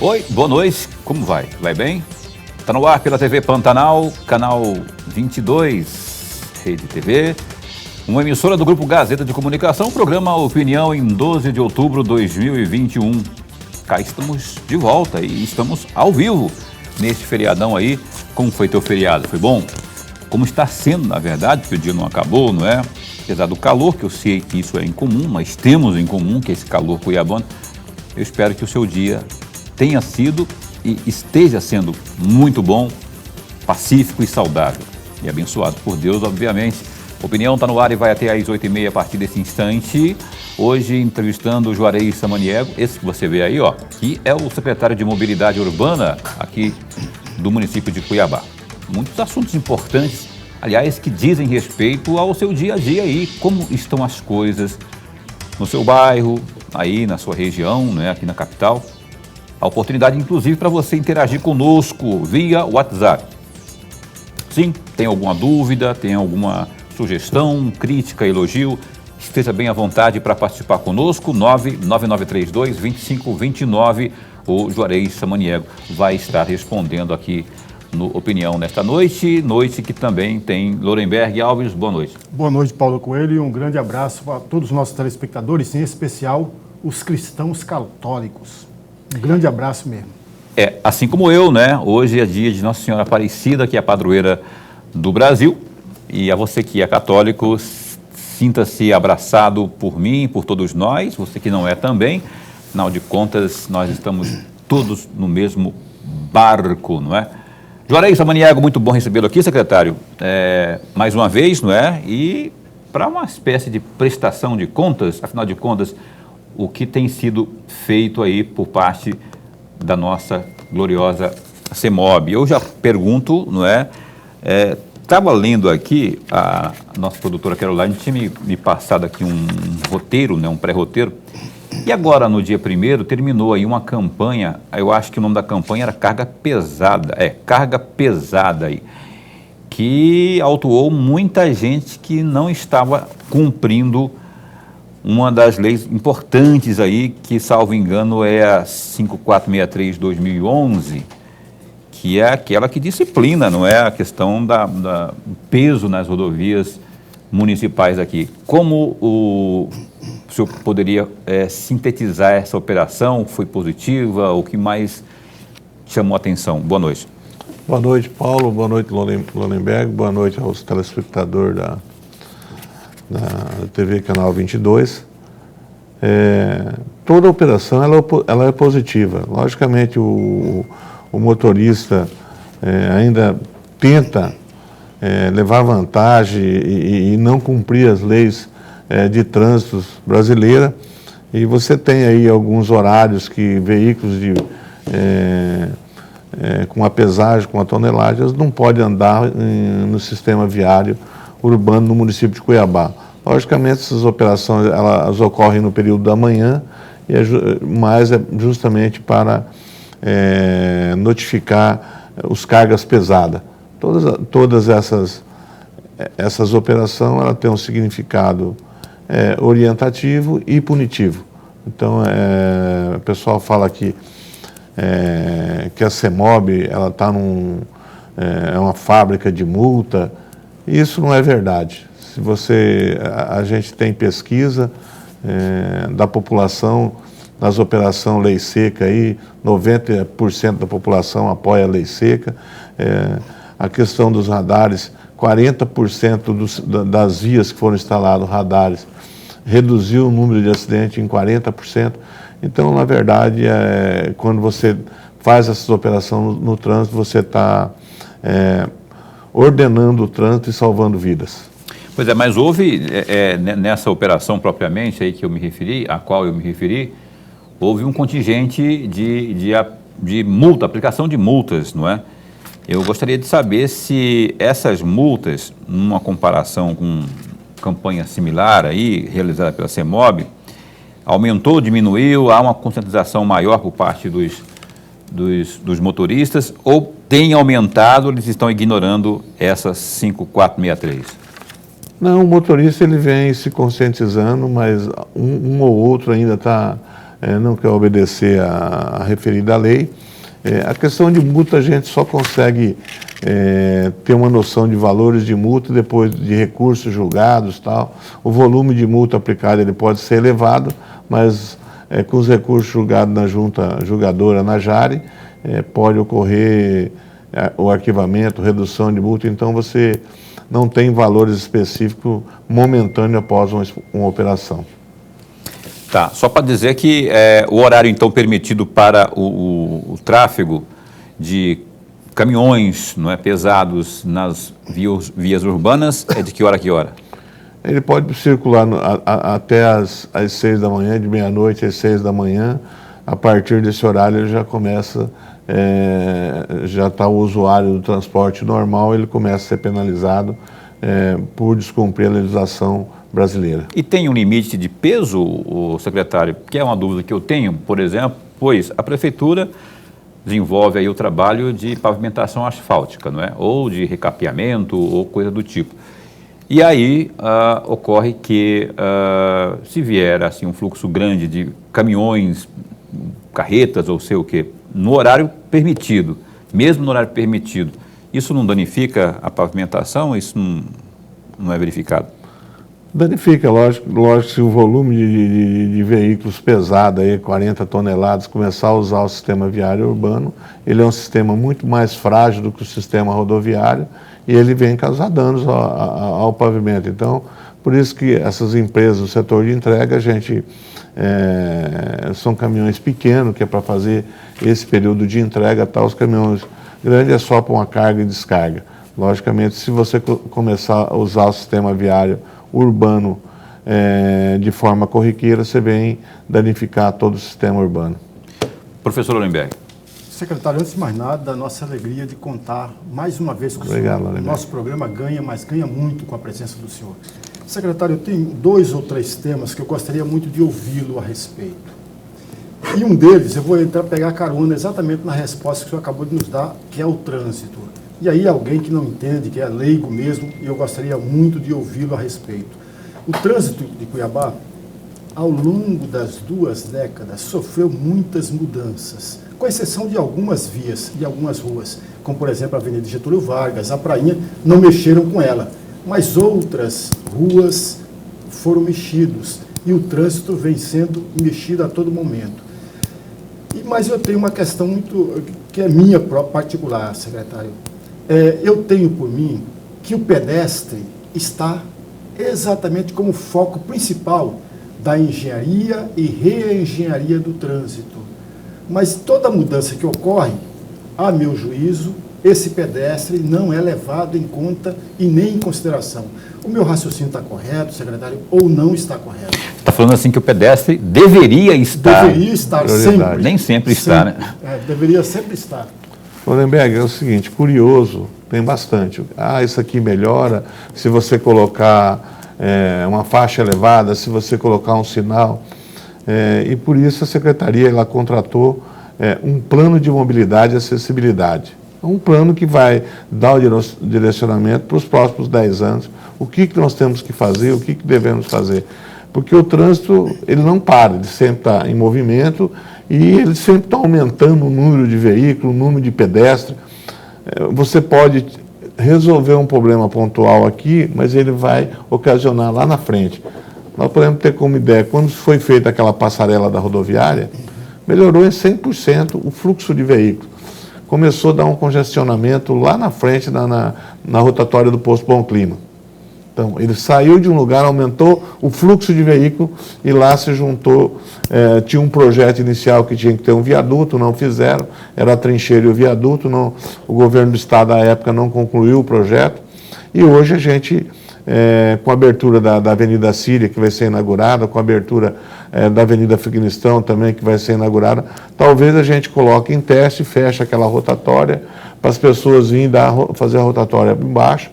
Oi, boa noite, como vai? Vai bem? Está no ar pela TV Pantanal, canal 22, Rede TV, uma emissora do Grupo Gazeta de Comunicação, programa Opinião em 12 de outubro de 2021. Cá estamos de volta e estamos ao vivo neste feriadão aí. Como foi teu feriado? Foi bom? Como está sendo, na verdade, porque o dia não acabou, não é? Apesar do calor, que eu sei que isso é incomum, nós temos em comum, que é esse calor cuiabano, eu espero que o seu dia tenha sido e esteja sendo muito bom, pacífico e saudável. E abençoado por Deus, obviamente. Opinião está no ar e vai até às 8h30 a partir desse instante. Hoje, entrevistando o Juarez Samaniego, esse que você vê aí, ó, que é o secretário de Mobilidade Urbana aqui do município de Cuiabá. Muitos assuntos importantes, aliás, que dizem respeito ao seu dia a dia aí, como estão as coisas no seu bairro, aí na sua região, né, aqui na capital. A oportunidade, inclusive, para você interagir conosco via WhatsApp. Sim, tem alguma dúvida, tem alguma sugestão, crítica, elogio, esteja bem à vontade para participar conosco, 99932-2529, o Juarez Samaniego vai estar respondendo aqui no Opinião nesta noite que também tem Lorenberg Alves. Boa noite. Boa noite, Paulo Coelho, e um grande abraço a todos os nossos telespectadores, em especial os cristãos católicos. Um grande abraço mesmo. Assim como eu, né? Hoje é dia de Nossa Senhora Aparecida, que é a padroeira do Brasil. E a você que é católico, sinta-se abraçado por mim, por todos nós. Você que não é também. Afinal de contas, nós estamos todos no mesmo barco, não é? Juarez Samaniego, muito bom recebê-lo aqui, secretário. Mais uma vez, não é? E para uma espécie de prestação de contas, afinal de contas, o que tem sido feito aí por parte da nossa gloriosa CEMOB. Eu já pergunto, não é? Estava lendo aqui, a nossa produtora Caroline tinha me passado aqui um roteiro, né, um pré-roteiro, e agora no dia 1º terminou aí uma campanha, eu acho que o nome da campanha era Carga Pesada, Carga Pesada aí, que autuou muita gente que não estava cumprindo uma das leis importantes aí, que, salvo engano, é a 5463/2011, que é aquela que disciplina, não é, a questão do peso nas rodovias municipais aqui. Como o senhor poderia sintetizar essa operação? Foi positiva? O que mais chamou a atenção? Boa noite. Boa noite, Paulo. Boa noite, Lorenberg. Boa noite aos telespectadores da TV Canal 22. Toda a operação ela é positiva. Logicamente, o motorista ainda tenta levar vantagem e não cumprir as leis de trânsito brasileira. E você tem aí alguns horários que veículos com a pesagem, com a tonelagem, eles não podem andar no sistema viário urbano no município de Cuiabá. Logicamente, essas operações elas ocorrem no período da manhã, mas é justamente para notificar os cargas pesadas. Todas essas operações elas têm um significado orientativo e punitivo. Então, o pessoal fala que a CEMOB ela está é uma fábrica de multa. Isso não é verdade. A gente tem pesquisa da população nas operações Lei Seca, aí, 90% da população apoia a Lei Seca. A questão dos radares, 40% das vias que foram instalados radares reduziu o número de acidentes em 40%. Então, na verdade, quando você faz essas operações no trânsito, você está ordenando o trânsito e salvando vidas. Pois é, mas houve, nessa operação propriamente aí que eu me referi, a qual eu me referi, houve um contingente de multa, aplicação de multas, não é? Eu gostaria de saber se essas multas, numa comparação com campanha similar aí, realizada pela CEMOB, aumentou, diminuiu, há uma conscientização maior por parte dos motoristas, ou tem aumentado, eles estão ignorando essa 5463? Não, o motorista ele vem se conscientizando, mas um ou outro ainda está não quer obedecer à referida lei. A questão de multa a gente só consegue ter uma noção de valores de multa depois de recursos julgados e tal. O volume de multa aplicada ele pode ser elevado, mas com os recursos julgados na junta julgadora, na JARE, pode ocorrer o arquivamento, redução de multa, então você não tem valores específicos momentâneos após uma operação. Tá, só para dizer que o horário então permitido para o tráfego de caminhões, não é, pesados nas vias urbanas é de que hora a que hora? Ele pode circular até às 6 da manhã, de meia-noite às 6 da manhã. A partir desse horário ele já começa, já está o usuário do transporte normal, ele começa a ser penalizado por descumprir a legislação brasileira. E tem um limite de peso, o secretário? Que é uma dúvida que eu tenho, por exemplo, pois a prefeitura desenvolve aí o trabalho de pavimentação asfáltica, não é? Ou de recapeamento ou coisa do tipo. E aí ocorre que se vier assim um fluxo grande de caminhões, carretas ou sei o quê, no horário permitido, mesmo no horário permitido, isso não danifica a pavimentação? Isso não é verificado? Danifica, lógico, se o volume de veículos pesado, aí, 40 toneladas, começar a usar o sistema viário urbano, ele é um sistema muito mais frágil do que o sistema rodoviário e ele vem causar danos ao pavimento. Então, por isso que essas empresas do setor de entrega, a gente são caminhões pequenos, que é para fazer esse período de entrega, tá? Os caminhões grandes é só para uma carga e descarga. Logicamente, se você começar a usar o sistema viário urbano de forma corriqueira, você vem danificar todo o sistema urbano. Professor Hollenberg. Secretário, antes de mais nada, a nossa alegria de contar mais uma vez com o senhor. O nosso programa ganha, mas ganha muito com a presença do senhor. Secretário, eu tenho 2 ou 3 temas que eu gostaria muito de ouvi-lo a respeito. E um deles, eu vou pegar carona exatamente na resposta que o senhor acabou de nos dar, que é o trânsito. E aí alguém que não entende, que é leigo mesmo, e eu gostaria muito de ouvi-lo a respeito. O trânsito de Cuiabá, ao longo das 2 décadas, sofreu muitas mudanças, com exceção de algumas vias e algumas ruas, como por exemplo a Avenida Getúlio Vargas, a Prainha, não mexeram com ela, mas outras ruas foram mexidas e o trânsito vem sendo mexido a todo momento. Mas eu tenho uma questão muito, que é minha própria particular, secretário. Eu tenho por mim que o pedestre está exatamente como foco principal da engenharia e reengenharia do trânsito. Mas toda mudança que ocorre, a meu juízo, esse pedestre não é levado em conta e nem em consideração. O meu raciocínio está correto, secretário, ou não está correto? Você está falando assim que o pedestre deveria estar. Deveria estar sempre. Nem sempre está, né? Deveria sempre estar. Hollenberg, é o seguinte, curioso, tem bastante. Isso aqui melhora se você colocar uma faixa elevada, se você colocar um sinal. E por isso a Secretaria ela contratou um plano de mobilidade e acessibilidade. Um plano que vai dar o direcionamento para os próximos 10 anos, o que nós temos que fazer, o que devemos fazer. Porque o trânsito, ele não para, ele sempre está em movimento e ele sempre está aumentando o número de veículos, o número de pedestres. Você pode resolver um problema pontual aqui, mas ele vai ocasionar lá na frente. Nós podemos ter como ideia, quando foi feita aquela passarela da rodoviária, melhorou em 100% o fluxo de veículos. Começou a dar um congestionamento lá na frente, na rotatória do posto Bom Clima. Então, ele saiu de um lugar, aumentou o fluxo de veículo e lá se juntou, tinha um projeto inicial que tinha que ter um viaduto, não fizeram, era a trincheira e o viaduto, o governo do estado, à época, não concluiu o projeto. E hoje a gente, com a abertura da Avenida Síria, que vai ser inaugurada, com a abertura da Avenida Afeganistão também, que vai ser inaugurada, talvez a gente coloque em teste, feche aquela rotatória, para as pessoas virem fazer a rotatória embaixo,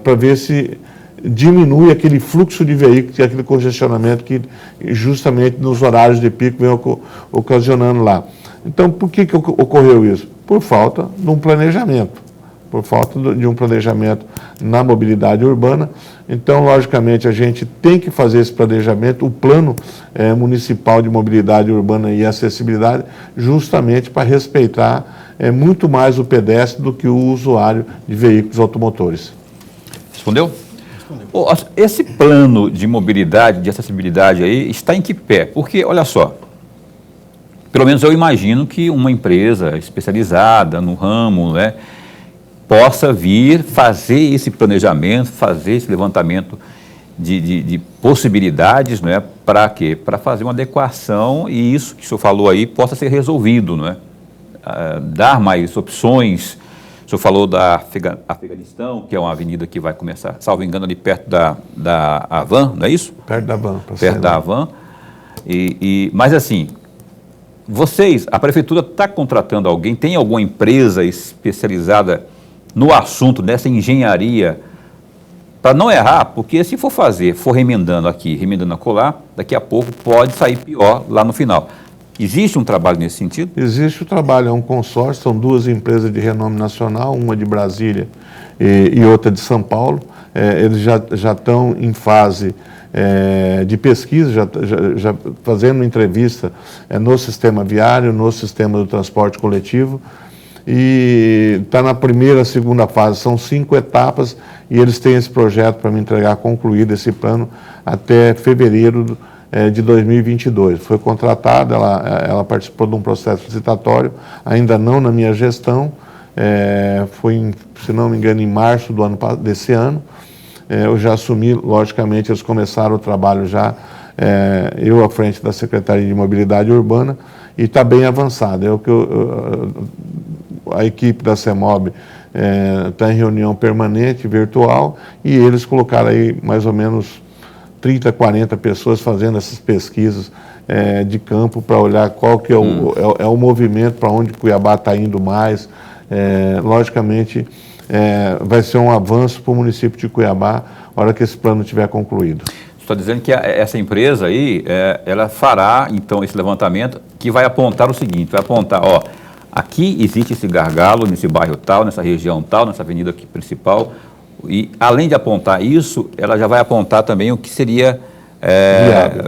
para ver se diminui aquele fluxo de veículos e aquele congestionamento que justamente nos horários de pico vem ocasionando lá. Então, por que ocorreu isso? Por falta de um planejamento. por falta de um planejamento na mobilidade urbana. Então, logicamente, a gente tem que fazer esse planejamento, o plano municipal de mobilidade urbana e acessibilidade, justamente para respeitar muito mais o pedestre do que o usuário de veículos automotores. Respondeu? Esse plano de mobilidade, de acessibilidade aí, está em que pé? Porque, olha só, pelo menos eu imagino que uma empresa especializada no ramo, né, possa vir fazer esse planejamento, fazer esse levantamento de possibilidades, não é? Para quê? Para fazer uma adequação e isso que o senhor falou aí possa ser resolvido, não é? Dar mais opções. O senhor falou da Afeganistão, que é uma avenida que vai começar, salvo engano, ali perto da Havan, não é isso? Perto da Havan. Perto da Havan. Mas assim, a prefeitura está contratando alguém, tem alguma empresa especializada no assunto, nessa engenharia, para não errar, porque se for remendando aqui, remendando acolá, daqui a pouco pode sair pior lá no final. Existe um trabalho nesse sentido? Existe o trabalho, é um consórcio, são duas empresas de renome nacional, uma de Brasília e outra de São Paulo. Eles já estão em fase de pesquisa, já fazendo entrevista no sistema viário, no sistema do transporte coletivo. E está na primeira, segunda fase, são 5 etapas e eles têm esse projeto para me entregar concluído esse plano até fevereiro de 2022. Foi contratada, ela participou de um processo licitatório, ainda não na minha gestão, foi, se não me engano, em março desse ano. Eu já assumi, logicamente, eles começaram o trabalho já, eu à frente da Secretaria de Mobilidade Urbana, e está bem avançado. A equipe da CEMOB está em reunião permanente, virtual, e eles colocaram aí mais ou menos 30, 40 pessoas fazendo essas pesquisas de campo para olhar qual que é o movimento, para onde Cuiabá está indo mais. Logicamente, vai ser um avanço para o município de Cuiabá, na hora que esse plano estiver concluído. Está dizendo que essa empresa aí, ela fará, então, esse levantamento que vai apontar o seguinte, vai apontar, ó, aqui existe esse gargalo, nesse bairro tal, nessa região tal, nessa avenida aqui principal, e além de apontar isso, ela já vai apontar também o que seria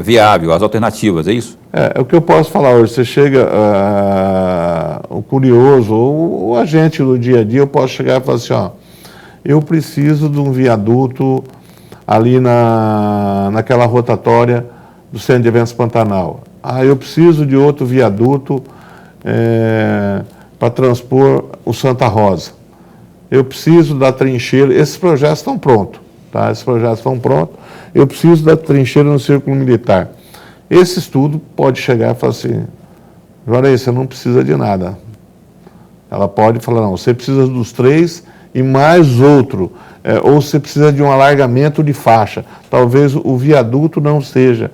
viável, as alternativas, é isso? O que eu posso falar hoje, você chega, o curioso, ou o agente do dia a dia, eu posso chegar e falar assim, ó, eu preciso de um viaduto ali naquela rotatória do Centro de Eventos Pantanal. Eu preciso de outro viaduto para transpor o Santa Rosa. Eu preciso da trincheira, esses projetos estão prontos, tá? Esses projetos estão prontos. Eu preciso da trincheira no Círculo Militar. Esse estudo pode chegar e falar assim, Juarez, você não precisa de nada. Ela pode falar, não, você precisa dos 3 e mais outro, ou você precisa de um alargamento de faixa. Talvez o viaduto não seja,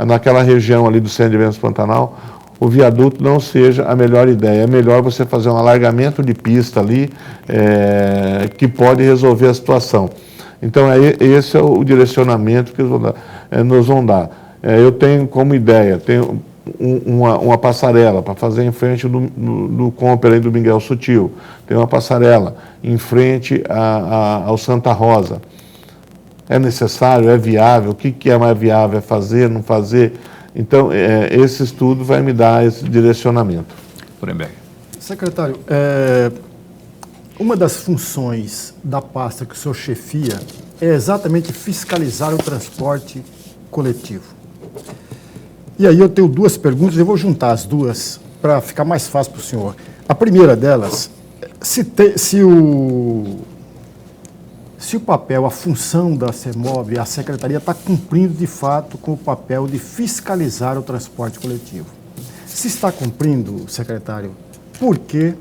naquela região ali do Centro de Eventos Pantanal, o viaduto não seja a melhor ideia. É melhor você fazer um alargamento de pista ali, que pode resolver a situação. Então, esse é o direcionamento que nos vão dar. Eu tenho como ideia, tenho uma passarela para fazer em frente do Comper aí do Miguel Sutil. Tem uma passarela em frente ao Santa Rosa. É necessário? É viável? O que é mais viável? É fazer, não fazer? Então, esse estudo vai me dar esse direcionamento. Nuremberg. Secretário, uma das funções da pasta que o senhor chefia é exatamente fiscalizar o transporte coletivo. E aí eu tenho 2 perguntas, eu vou juntar as duas para ficar mais fácil para o senhor. A primeira delas, se o papel, a função da CEMOB, a Secretaria está cumprindo de fato com o papel de fiscalizar o transporte coletivo. Se está cumprindo, secretário, por que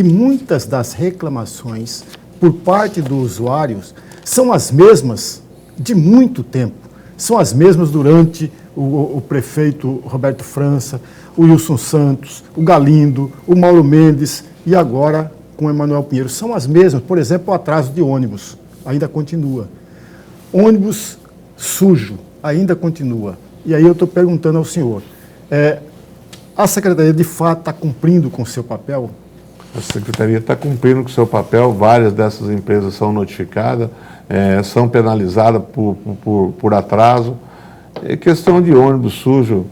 muitas das reclamações por parte dos usuários são as mesmas de muito tempo? São as mesmas durante o prefeito Roberto França, o Wilson Santos, o Galindo, o Mauro Mendes e agora com o Emanuel Pinheiro. São as mesmas, por exemplo, o atraso de ônibus ainda continua. Ônibus sujo ainda continua. E aí eu estou perguntando ao senhor, a Secretaria de fato está cumprindo com o seu papel? A Secretaria está cumprindo com o seu papel, várias dessas empresas são notificadas, são penalizadas por atraso. É questão de ônibus sujo,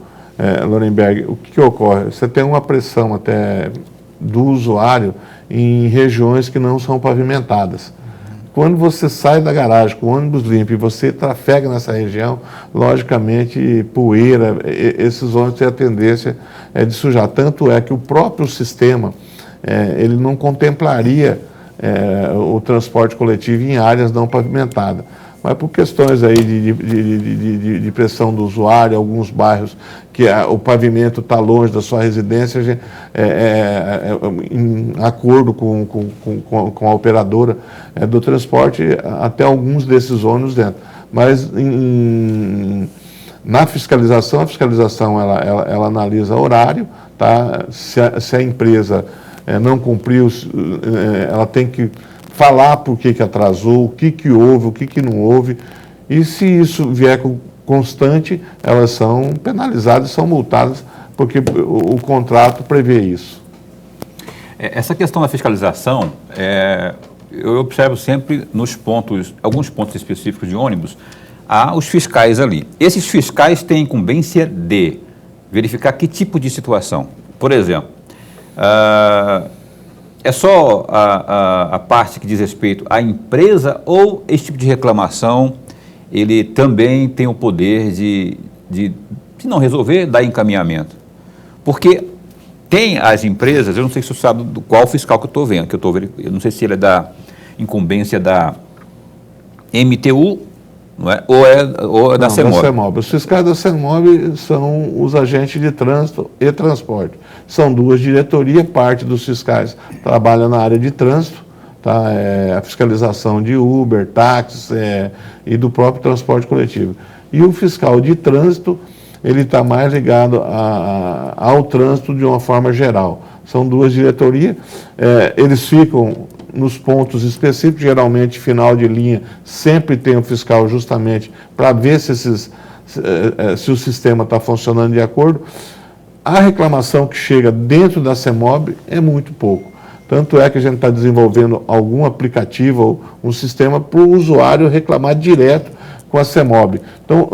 Lorenberg, o que ocorre? Você tem uma pressão até do usuário em regiões que não são pavimentadas. Quando você sai da garagem com o ônibus limpo e você trafega nessa região, logicamente, poeira, esses ônibus têm a tendência de sujar. Tanto é que o próprio sistema, ele não contemplaria o transporte coletivo em áreas não pavimentadas. Mas por questões aí de pressão do usuário, alguns bairros que o pavimento está longe da sua residência, em acordo com a operadora do transporte, até alguns desses ônibus dentro. Mas na fiscalização, a fiscalização ela analisa horário, tá? Se a empresa não cumpriu, ela tem que falar por que atrasou, o que houve, o que não houve, e se isso vier constante, elas são penalizadas, são multadas, porque o contrato prevê isso. Essa questão da fiscalização, eu observo sempre nos pontos, alguns pontos específicos de ônibus, há os fiscais ali. Esses fiscais têm incumbência de verificar que tipo de situação. Por exemplo, é só a parte que diz respeito à empresa ou esse tipo de reclamação, ele também tem o poder de não resolver, dar encaminhamento? Porque tem as empresas, eu não sei se você sabe do qual fiscal que eu estou vendo, eu não sei se ele é da incumbência da MTU, não é? Ou é da CEMOB. Da CEMOB. Os fiscais da CEMOB são os agentes de trânsito e transporte. São duas diretorias, parte dos fiscais trabalha na área de trânsito, tá? A fiscalização de Uber, táxis e do próprio transporte coletivo. E o fiscal de trânsito, ele está mais ligado ao trânsito de uma forma geral. São duas diretorias, eles ficam nos pontos específicos, geralmente final de linha, sempre tem um fiscal justamente para ver se o sistema está funcionando de acordo. A reclamação que chega dentro da CEMOB é muito pouco. Tanto é que a gente está desenvolvendo algum aplicativo ou um sistema para o usuário reclamar direto com a CEMOB. Então,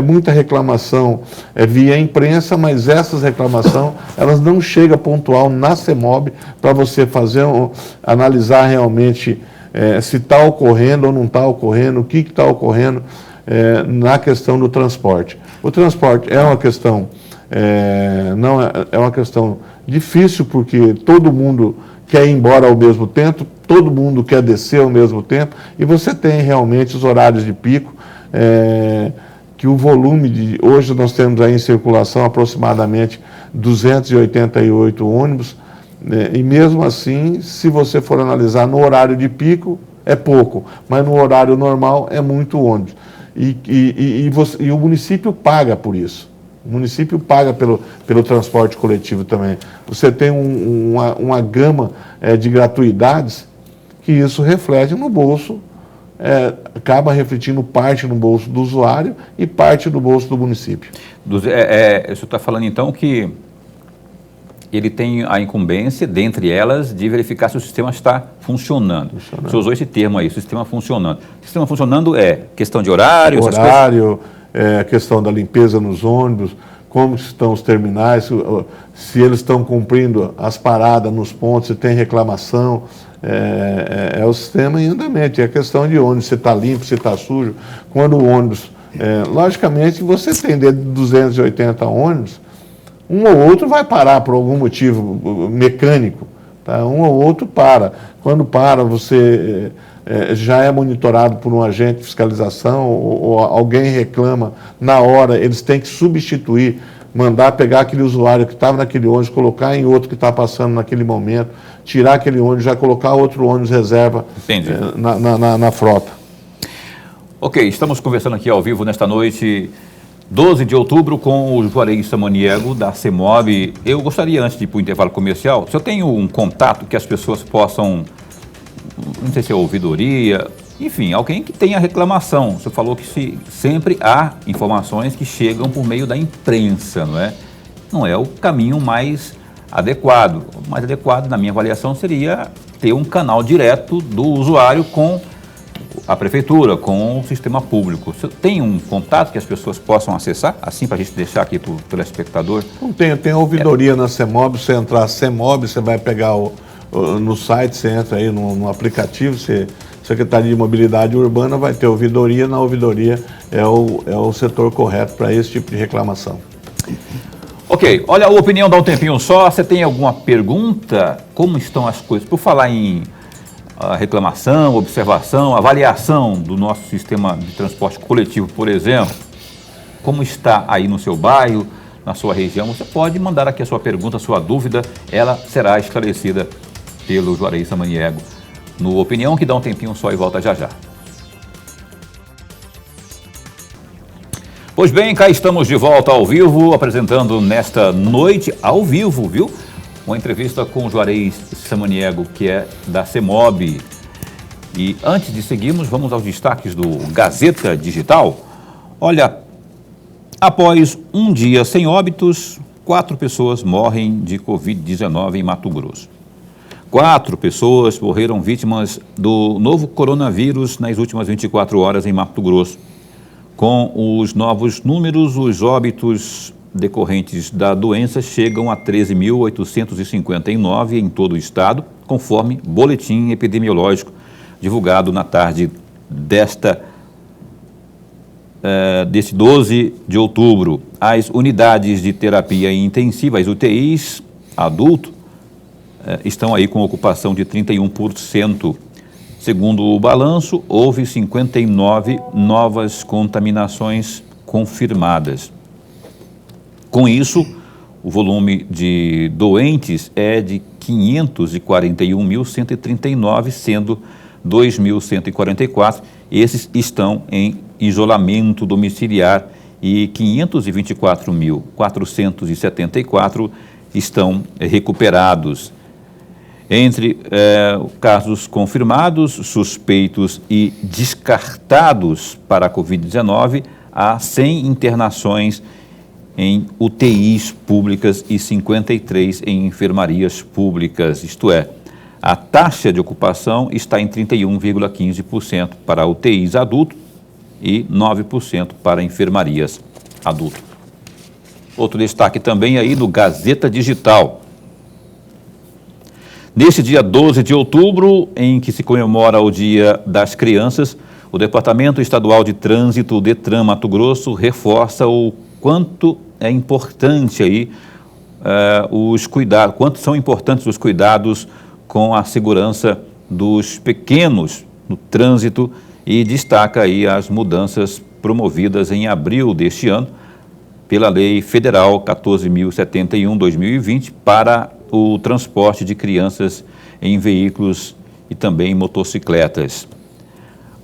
muita reclamação via imprensa, mas essas reclamações, elas não chegam pontual na CEMOB para você analisar realmente se está ocorrendo ou não está ocorrendo, o que está ocorrendo na questão do transporte. O transporte é uma questão, não é uma questão difícil, porque todo mundo quer ir embora ao mesmo tempo, todo mundo quer descer ao mesmo tempo, e você tem realmente os horários de pico, que o volume hoje nós temos aí em circulação aproximadamente 288 ônibus, e mesmo assim, se você for analisar no horário de pico, é pouco, mas no horário normal é muito ônibus. E o município paga por isso. O município paga pelo transporte coletivo também. Você tem uma gama de gratuidades que isso reflete no bolso, acaba refletindo parte no bolso do usuário e parte no bolso do município. Você está falando então que ele tem a incumbência, dentre elas, de verificar se o sistema está funcionando. Você usou esse termo aí, sistema funcionando. O sistema funcionando é questão de horário? Horário, a questão da limpeza nos ônibus, como estão os terminais, se eles estão cumprindo as paradas nos pontos, se tem reclamação, é o sistema em andamento, é a questão de ônibus, se está limpo, se está sujo. Quando o ônibus, logicamente, você tem dentro de 280 ônibus, um ou outro vai parar por algum motivo mecânico, tá? Um ou outro para. Quando para, você já é monitorado por um agente de fiscalização, ou alguém reclama na hora, eles têm que substituir, mandar pegar aquele usuário que estava naquele ônibus, colocar em outro que está passando naquele momento, tirar aquele ônibus, já colocar outro ônibus reserva na frota. Ok, estamos conversando aqui ao vivo nesta noite, 12 de outubro, com o Juarez Samaniego, da CEMOB. Eu gostaria, antes de ir para o intervalo comercial, se eu tenho um contato que as pessoas possam, não sei se é ouvidoria, enfim, alguém que tenha reclamação. Você falou que sempre há informações que chegam por meio da imprensa, não é? Não é o caminho mais adequado. O mais adequado, na minha avaliação, seria ter um canal direto do usuário com a prefeitura, com o sistema público. Você tem um contato que as pessoas possam acessar, assim, para a gente deixar aqui para o telespectador? Tem a ouvidoria na CEMOB, você entrar CEMOB, você vai pegar no site, você entra aí no aplicativo, Secretaria de Mobilidade Urbana vai ter ouvidoria, na ouvidoria é o setor correto para esse tipo de reclamação. Ok, olha, a opinião dá um tempinho só, você tem alguma pergunta? Como estão as coisas? Por falar em reclamação, observação, avaliação do nosso sistema de transporte coletivo, por exemplo, como está aí no seu bairro, na sua região, você pode mandar aqui a sua pergunta, a sua dúvida, ela será esclarecida pelo Juarez Samaniego no Opinião, que dá um tempinho só e volta já já. Pois bem, cá estamos de volta ao vivo, apresentando nesta noite, ao vivo, viu? Uma entrevista com o Juarez Samaniego, que é da CEMOB. E antes de seguirmos, vamos aos destaques do Gazeta Digital. Olha, após um dia sem óbitos, 4 pessoas morrem de Covid-19 em Mato Grosso. 4 pessoas morreram vítimas do novo coronavírus nas últimas 24 horas em Mato Grosso. Com os novos números, os óbitos decorrentes da doença chegam a 13.859 em todo o estado, conforme boletim epidemiológico divulgado na tarde desse 12 de outubro. As unidades de terapia intensiva, as UTIs adulto, estão aí com ocupação de 31%. Segundo o balanço, houve 59 novas contaminações confirmadas. Com isso, o volume de doentes é de 541.139, sendo 2.144. Esses estão em isolamento domiciliar e 524.474 estão recuperados. Entre casos confirmados, suspeitos e descartados para a Covid-19, há 100 internações em UTIs públicas e 53 em enfermarias públicas, isto é, a taxa de ocupação está em 31,15% para UTIs adulto e 9% para enfermarias adulto. Outro destaque também aí no Gazeta Digital. Neste dia 12 de outubro, em que se comemora o Dia das Crianças, o Departamento Estadual de Trânsito, o DETRAN Mato Grosso, reforça o quanto é importante aí os cuidados, quanto são importantes os cuidados com a segurança dos pequenos no trânsito e destaca aí as mudanças promovidas em abril deste ano pela Lei Federal 14.071/2020 para o transporte de crianças em veículos e também motocicletas.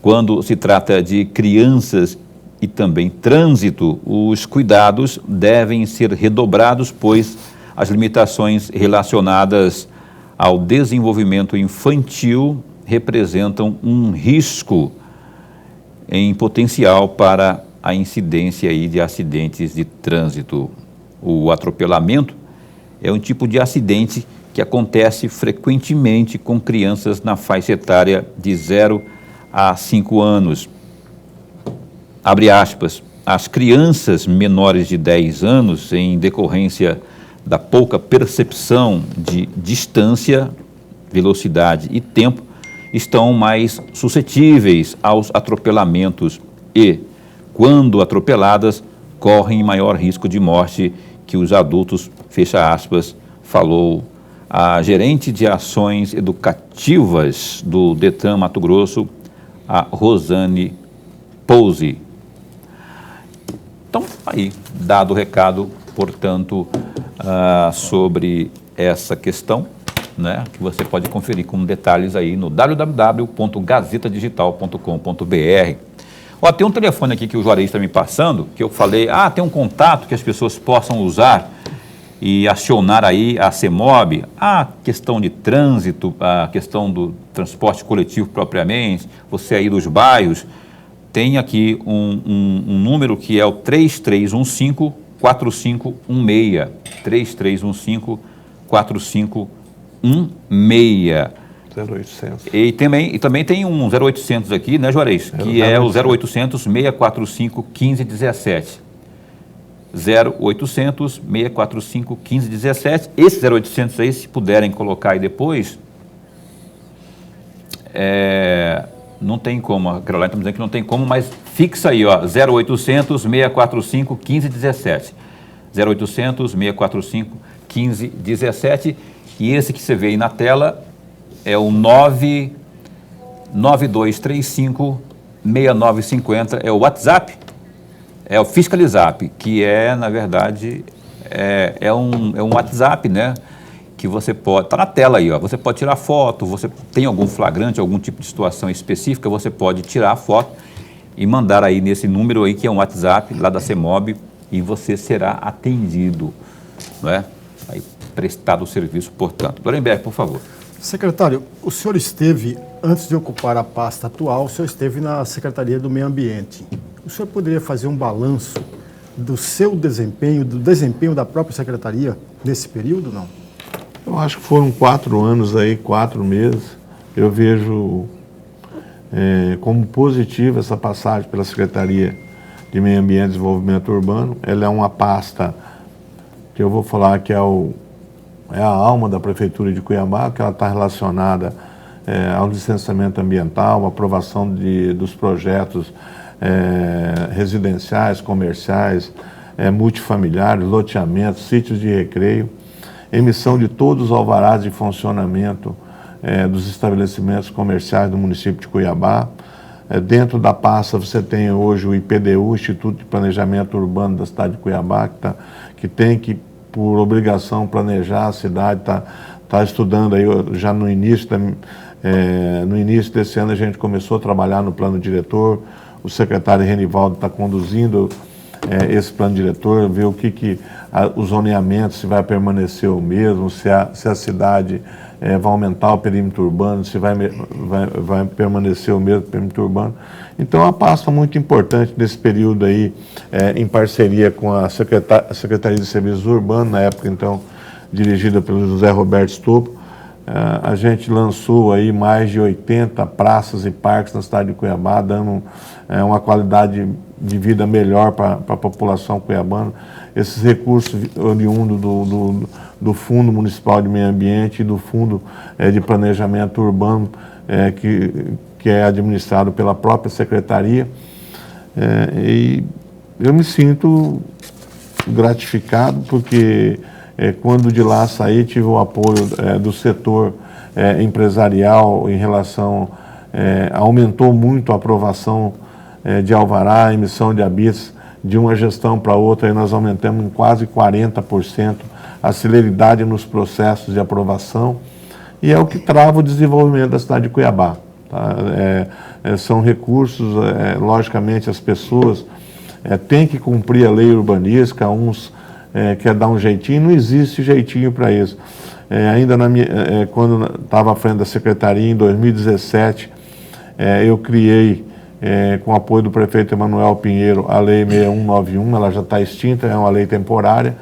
Quando se trata de crianças e também trânsito, os cuidados devem ser redobrados, pois as limitações relacionadas ao desenvolvimento infantil representam um risco em potencial para a incidência aí de acidentes de trânsito. O atropelamento é um tipo de acidente que acontece frequentemente com crianças na faixa etária de 0 a 5 anos. Abre aspas, as crianças menores de 10 anos, em decorrência da pouca percepção de distância, velocidade e tempo, estão mais suscetíveis aos atropelamentos e, quando atropeladas, correm maior risco de morte que os adultos, fecha aspas, falou a gerente de ações educativas do DETRAN Mato Grosso, a Rosane Pousi. Então, aí, dado o recado, portanto, sobre essa questão, né, que você pode conferir com detalhes aí no www.gazetadigital.com.br. Ó, tem um telefone aqui que o Juarez está me passando, que eu falei, tem um contato que as pessoas possam usar e acionar aí a CEMOB, a questão de trânsito, a questão do transporte coletivo propriamente, você aí dos bairros, tem aqui um número que é o 3315-4516, 0800. E também tem um 0800 aqui, né, Juarez? Que é o 0800 645 1517. 0800 645 1517. Esse 0800 aí, se puderem colocar aí depois, não tem como, a Caroline está me dizendo que não tem como, mas fixa aí, ó, 0800 645 1517. 0800 645 1517. E esse que você vê aí na tela é o 99235 6950, é o WhatsApp, é o Fiscalizap, que na verdade, é um WhatsApp, né? Que você pode, está na tela aí, ó, você pode tirar foto, você tem algum flagrante, algum tipo de situação específica, você pode tirar a foto e mandar aí nesse número aí, que é um WhatsApp lá da CEMOB, e você será atendido, não é? Aí, prestado o serviço, portanto. Dorenberg, por favor. Secretário, o senhor esteve, antes de ocupar a pasta atual, o senhor esteve na Secretaria do Meio Ambiente. O senhor poderia fazer um balanço do seu desempenho, do desempenho da própria Secretaria nesse período, não? Eu acho que foram 4 anos aí, 4 meses. Eu vejo como positiva essa passagem pela Secretaria de Meio Ambiente e Desenvolvimento Urbano. Ela é uma pasta que eu vou falar que é a alma da Prefeitura de Cuiabá, que ela está relacionada ao licenciamento ambiental, à aprovação dos projetos residenciais, comerciais, multifamiliares, loteamentos, sítios de recreio, emissão de todos os alvarás de funcionamento dos estabelecimentos comerciais do município de Cuiabá. Dentro da pasta você tem hoje o IPDU, Instituto de Planejamento Urbano da cidade de Cuiabá, que tem que, por obrigação, planejar a cidade, está estudando aí já no início desse ano. A gente começou a trabalhar no plano diretor, o secretário Renivaldo está conduzindo esse plano diretor, ver os zoneamentos, se vai permanecer o mesmo, se a cidade vai aumentar o perímetro urbano, se vai permanecer o mesmo perímetro urbano. Então, é uma pasta muito importante nesse período aí, em parceria com a Secretaria de Serviços Urbanos, na época, então, dirigida pelo José Roberto Stoppo. A gente lançou aí mais de 80 praças e parques na cidade de Cuiabá, dando uma qualidade de vida melhor para a população cuiabana. Esses recursos oriundos do Fundo Municipal de Meio Ambiente e do Fundo de Planejamento Urbano, que é administrado pela própria Secretaria. E eu me sinto gratificado porque quando de lá saí, tive o apoio do setor empresarial em relação, aumentou muito a aprovação de alvará, emissão de habites de uma gestão para outra, aí nós aumentamos em quase 40% a celeridade nos processos de aprovação, e é o que trava o desenvolvimento da cidade de Cuiabá. Tá? São recursos, logicamente as pessoas têm que cumprir a lei urbanística, uns quer dar um jeitinho, não existe jeitinho para isso. Ainda quando estava à frente da Secretaria, em 2017, eu criei, com o apoio do prefeito Emanuel Pinheiro, a Lei 6191, ela já está extinta, é uma lei temporária,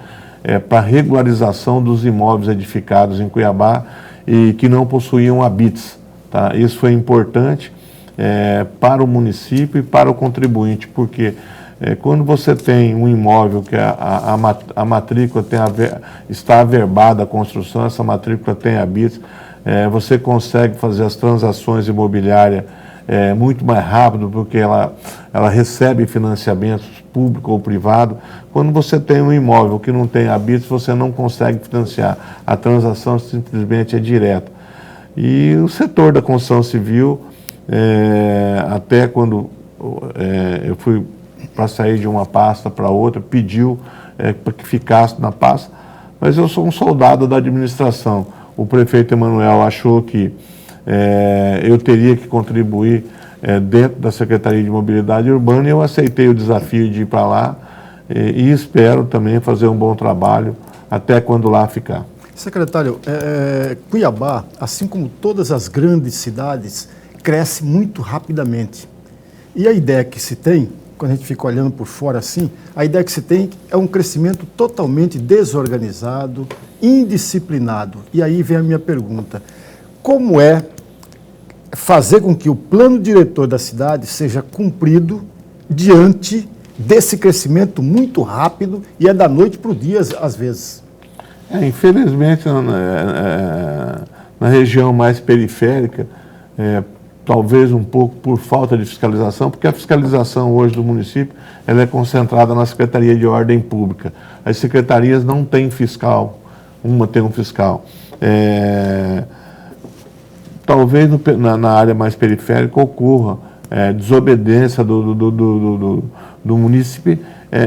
para regularização dos imóveis edificados em Cuiabá e que não possuíam habites. Tá? Isso foi importante para o município e para o contribuinte, porque quando você tem um imóvel que a matrícula está averbada a construção, essa matrícula tem habites, você consegue fazer as transações imobiliárias muito mais rápido, porque ela recebe financiamentos público ou privado. Quando você tem um imóvel que não tem habites, você não consegue financiar. A transação simplesmente é direta. E o setor da construção civil, até quando eu fui para sair de uma pasta para outra, pediu para que ficasse na pasta, mas eu sou um soldado da administração. O prefeito Emanuel achou que eu teria que contribuir dentro da Secretaria de Mobilidade Urbana, e eu aceitei o desafio de ir para lá e espero também fazer um bom trabalho até quando lá ficar. Secretário, Cuiabá, assim como todas as grandes cidades, cresce muito rapidamente. E a ideia que se tem quando a gente fica olhando por fora assim, a ideia que se tem é um crescimento totalmente desorganizado, indisciplinado. E aí vem a minha pergunta: como é fazer com que o plano diretor da cidade seja cumprido diante desse crescimento muito rápido e é da noite para o dia, às vezes? Infelizmente, na região mais periférica, talvez um pouco por falta de fiscalização, porque a fiscalização hoje do município ela é concentrada na Secretaria de Ordem Pública. As secretarias não têm fiscal, uma tem um fiscal. Talvez na área mais periférica ocorra desobediência do município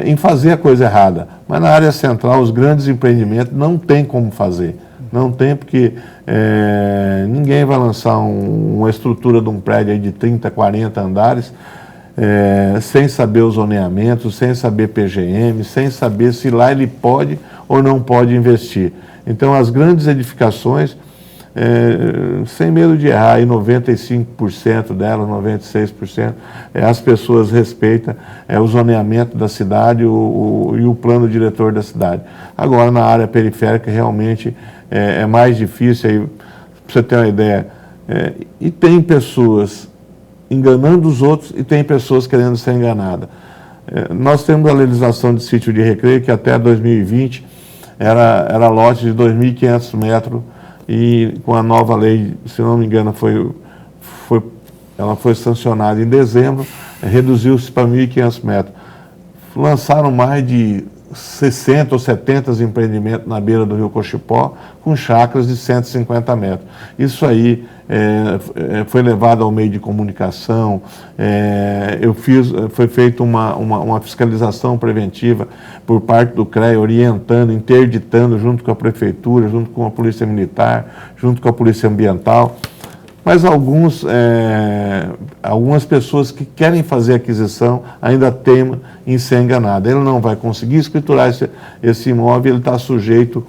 em fazer a coisa errada. Mas na área central, os grandes empreendimentos não tem como fazer. Não tem, porque ninguém vai lançar uma estrutura de um prédio aí de 30, 40 andares sem saber os zoneamentos, sem saber PGM, sem saber se lá ele pode ou não pode investir. Então, as grandes edificações, sem medo de errar, aí 95% delas, 96%, as pessoas respeitam o zoneamento da cidade e o plano diretor da cidade. Agora, na área periférica, realmente é mais difícil, aí, para você ter uma ideia, e tem pessoas enganando os outros e tem pessoas querendo ser enganadas. Nós temos a legislação de sítio de recreio, que até 2020 era lote de 2.500 metros, e com a nova lei, se não me engano, ela foi sancionada em dezembro, reduziu-se para 1.500 metros. Lançaram mais de 60 ou 70 empreendimentos na beira do Rio Cochipó, com chácaras de 150 metros. Isso aí foi levado ao meio de comunicação, foi feita uma fiscalização preventiva por parte do CREA, orientando, interditando, junto com a Prefeitura, junto com a Polícia Militar, junto com a Polícia Ambiental. Mas algumas pessoas que querem fazer aquisição ainda temem em ser enganado. Ele não vai conseguir escriturar esse imóvel, ele está sujeito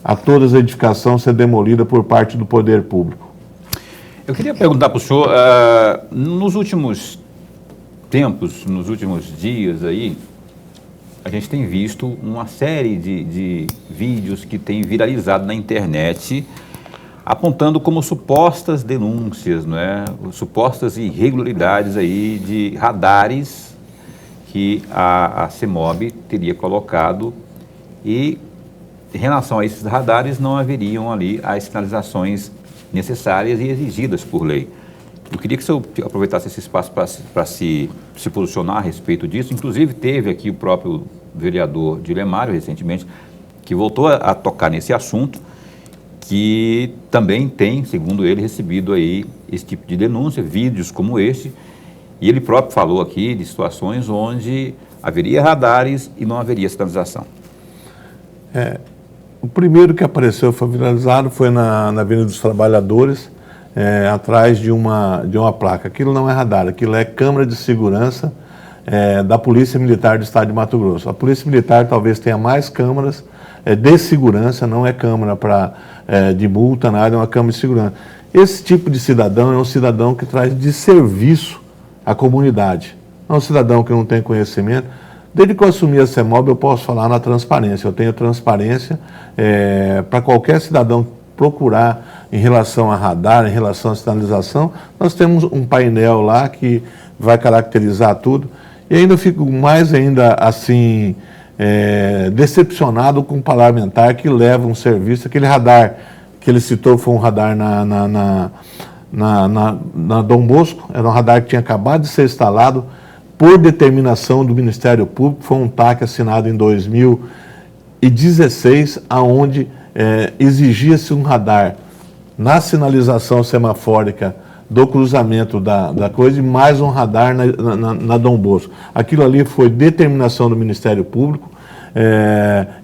a toda a edificação ser demolida por parte do poder público. Eu queria perguntar para o senhor, nos últimos tempos, nos últimos dias aí, a gente tem visto uma série de vídeos que têm viralizado na internet, apontando como supostas denúncias, não é? Supostas irregularidades aí de radares que a CEMOB teria colocado, e em relação a esses radares não haveriam ali as sinalizações necessárias e exigidas por lei. Eu queria que o senhor aproveitasse esse espaço para se posicionar a respeito disso. Inclusive teve aqui o próprio vereador Dilemário recentemente, que voltou a tocar nesse assunto, que também tem, segundo ele, recebido aí esse tipo de denúncia, vídeos como este, e ele próprio falou aqui de situações onde haveria radares e não haveria sinalização. O primeiro que apareceu, foi viralizado, foi na Avenida dos Trabalhadores, atrás de uma placa. Aquilo não é radar, aquilo é câmera de segurança da Polícia Militar do Estado de Mato Grosso. A Polícia Militar talvez tenha mais câmeras de segurança, não é câmera de multa, nada, é uma câmera de segurança. Esse tipo de cidadão é um cidadão que traz de serviço à comunidade. Não é um cidadão que não tem conhecimento. Desde que eu assumi a CEMOB, eu posso falar na transparência. Eu tenho transparência para qualquer cidadão procurar em relação a radar, em relação à sinalização. Nós temos um painel lá que vai caracterizar tudo. E ainda fico mais assim, decepcionado com o parlamentar que leva um serviço. Aquele radar que ele citou foi um radar na Dom Bosco, era um radar que tinha acabado de ser instalado por determinação do Ministério Público. Foi um TAC assinado em 2016, aonde exigia-se um radar na sinalização semafórica do cruzamento da coisa, e mais um radar na Dom Bosco. Aquilo ali foi determinação do Ministério Público,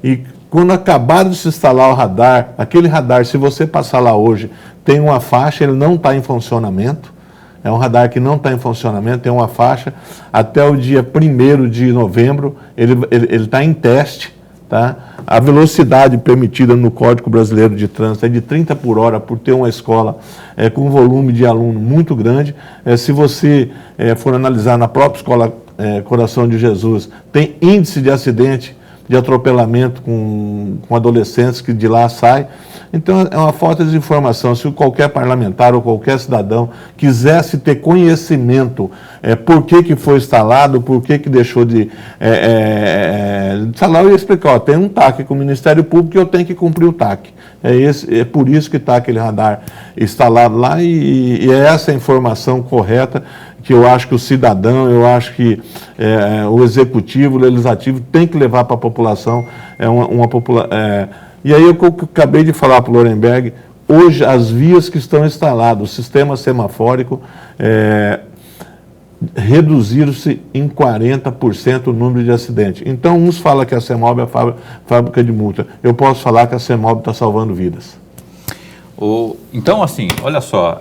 e quando acabaram de se instalar o radar, aquele radar, se você passar lá hoje, tem uma faixa, ele não está em funcionamento. É um radar que não está em funcionamento, tem uma faixa. Até o dia 1º de novembro, ele está em teste, Tá? A velocidade permitida no Código Brasileiro de Trânsito é de 30 por hora por ter uma escola com um volume de aluno muito grande. Se você for analisar na própria escola Coração de Jesus, tem índice de acidente, de atropelamento com adolescentes que de lá saem. Então, é uma falta de informação. Se qualquer parlamentar ou qualquer cidadão quisesse ter conhecimento por que foi instalado, por que deixou de instalar, eu ia explicar, tem um TAC com o Ministério Público e eu tenho que cumprir o TAC. É por isso que está aquele radar instalado lá e é essa a informação correta que eu acho que o cidadão, eu acho que o executivo, o legislativo tem que levar para a população e aí eu acabei de falar para o Lorenberg, hoje as vias que estão instaladas, o sistema semafórico, reduziram-se em 40% o número de acidentes. Então, uns falam que a CEMOB é a fábrica de multa. Eu posso falar que a CEMOB está salvando vidas. Então, assim, olha só,